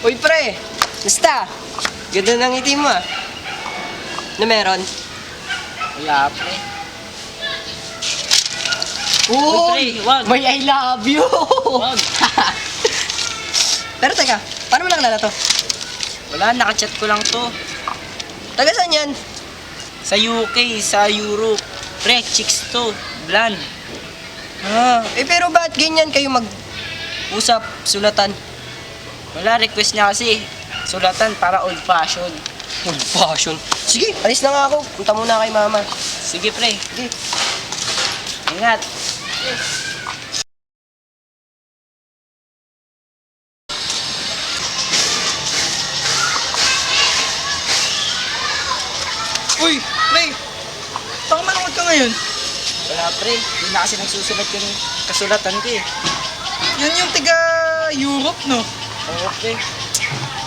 Uy, pre! Basta! Ganda ng ngiti mo, ah. Ano meron? Wala, pre. Uy! pre, wag. May I love you! Wag. Pero teka, paano mo nakilala to? Wala, nakachat ko lang to. Taga saan yan? Sa UK, sa Europe. Pre, chicks to. Blonde. Pero ba't ganyan kayo mag-usap, sulatan? Wala, request niya kasi. Sulatan para old fashion. Old fashion. Sige, alis na nga ako. Punta muna kay mama. Sige, pre. Sige. Ingat. Uy, pre! Baka manood ka ngayon. Wala, pre. Hindi na kasi nagsusulat yung kasulatan ko eh. Yan yung tiga Europe, no? Oo, pre.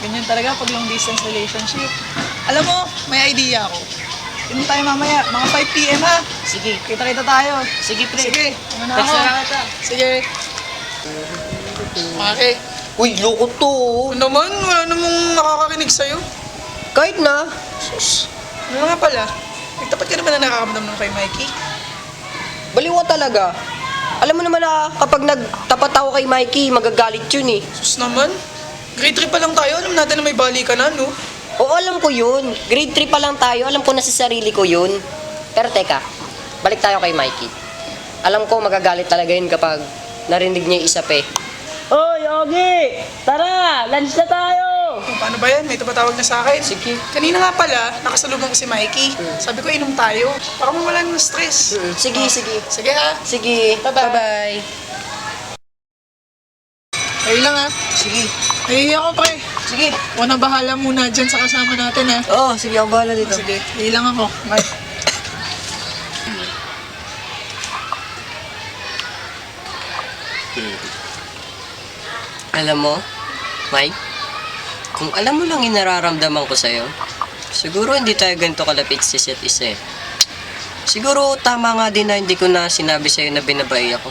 Ganyan talaga pag long distance relationship. Alam mo, may idea ako. Yun tayo mamaya, mga 5 PM ha. Sige. Kita-kita tayo. Sige, pre. Sige, ano na Text ako? na lang kita. Sige. Okay. Uy, loko to. Ano naman, wala namang nakakakinig sa'yo. Kahit na. Sus, ano nga pala? Nagtapat ka naman na nakakamdam ng kay Mikey? Baliwa talaga. Alam mo naman na kapag nagtapat ako kay Mikey, magagalit yun eh. Sus naman, grade 3 pa lang tayo, alam natin na may balikan na, no? Oo, alam ko yun. Grade 3 pa lang tayo, alam ko na sa sarili ko yun. Pero teka, balik tayo kay Mikey. Alam ko magagalit talaga yun kapag narinig niya yung isa pe. Oy, Ogie! Tara! Lunch na tayo! Kung paano ba yan? May tumatawag na sa akin. Sige. Kanina nga pala, nakasalubong ko si Mikey. Sabi ko, inom tayo. Para mawala ng stress. Sige, sige. Sige ha. Sige. Bye-bye. Bye-bye. Ayun lang ha. Sige. Ay, ako pre. Sige. Ako na bahala muna dyan sa kasama natin ha. Oo, sige. Ako bahala dito. Sige, ayun lang ako. Bye. Alam mo, Mike, kung alam mo lang yung nararamdaman ko sa'yo, siguro hindi tayo ganito kalapit sa isa't isa eh. Siguro tama nga din na hindi ko na sinabi sa'yo na binabae ako.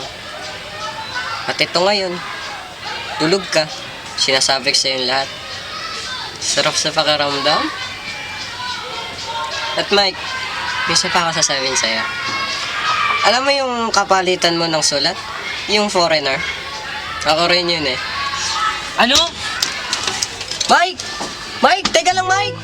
At ito ngayon, tulog ka, sinasabi ko sa'yo lahat. Sarap sa pakiramdam. At Mike, may isa pa ako sasabihin sa'yo. Alam mo yung kapalitan mo ng sulat? Yung foreigner? Ako rin yun eh. Ano? Mike! Mike! Teka lang, Mike!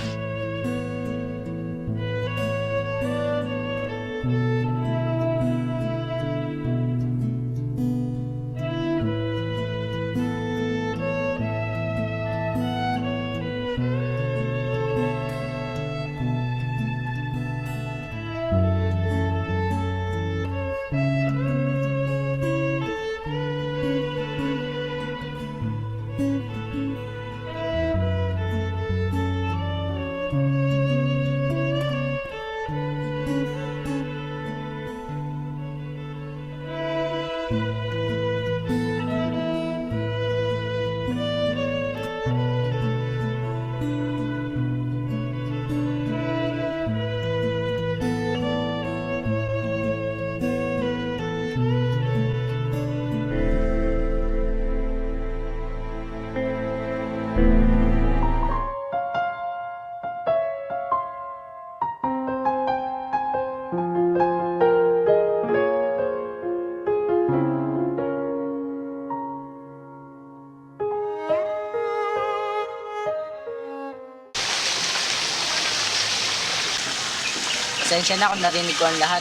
Pasensya na kung narinig ko ang lahat.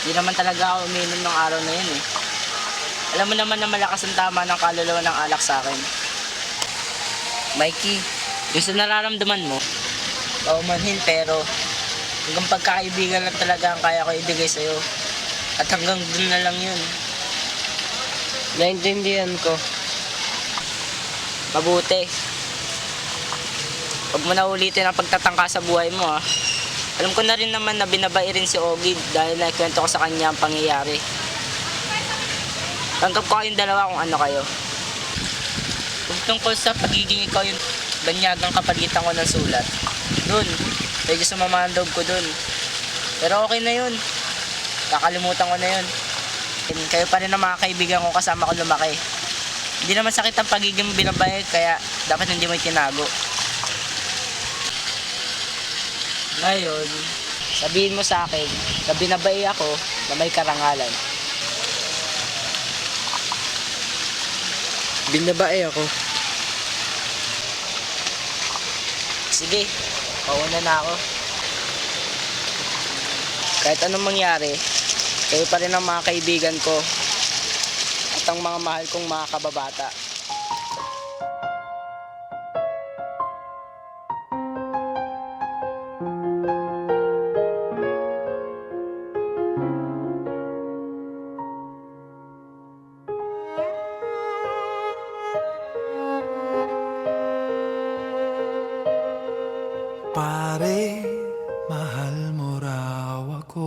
Hindi naman talaga ako uminom ng araw na yun eh. Alam mo naman na malakas ang tama ng kaluluwa ng alak sa akin. Mikey, yung sa nararamdaman mo, paumanhin pero hanggang pagkakaibigan lang talaga ang kaya ko ibigay sa'yo. At hanggang dun na lang yun. Naintindihan ko. Mabuti. Huwag mo na ulitin ang pagtatangka sa buhay mo ah. Alam ko na rin naman na binabae rin si Ogie dahil naikwento ko sa kanya ang pangyayari. Tanggap ko kayong dalawa kung ano kayo. Kung tungkol sa pagiging ikaw yung banyagang kapalitan ko ng sulat, dun, medyo sumama ang loob ko dun. Pero okay na yun. Kakalimutan ko na yun. And kayo pa rin ang mga kaibigan ko kasama ko lumaki. Hindi naman sakit ang pagiging binabae, kaya dapat hindi mo itinago. Ngayon, sabihin mo sa akin na binabae ako na may karangalan. Binabae ako. Sige, pauna na ako. Kahit anong mangyari, kayo pa rin ang mga kaibigan ko at ang mga mahal kong mga kababata. Pare, mahal mo raw ako.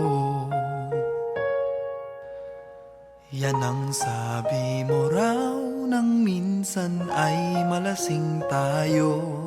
Yan ang sabi mo raw nang minsan ay malasing tayo.